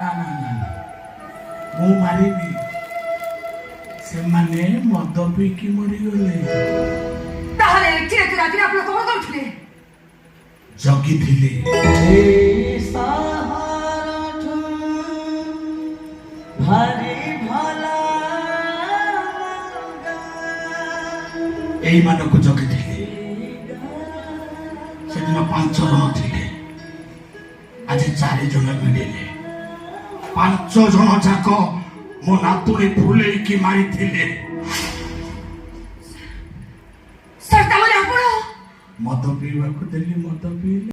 ମୁଁ ମାରିନି, ସେମାନେ ମଦ ପିଇକି ମରିଗଲେ। ତାହେଲେ ଏଠି ଏତେ ରାତିରେ ଆପଣ କଣ କରୁଥିଲେ? ଜଗିଥିଲି। ଏଇମାନଙ୍କୁ ଜଗିଥିଲି। ସେଦିନ 5 ଜଣ ଥିଲେ, ଆଜି 4 ଜଣ ମିଳିଲେ। 5 ଜଣ ଯାକ ମୋ ନାତୁଣୀ ଫୁଲେଇକି ମାରିଥିଲେ। ସାର୍ ତାହେଲେ ଆପଣ ମଦ ପିଇବାକୁ ଦେଲି, ମଦ ପିଇଲେ।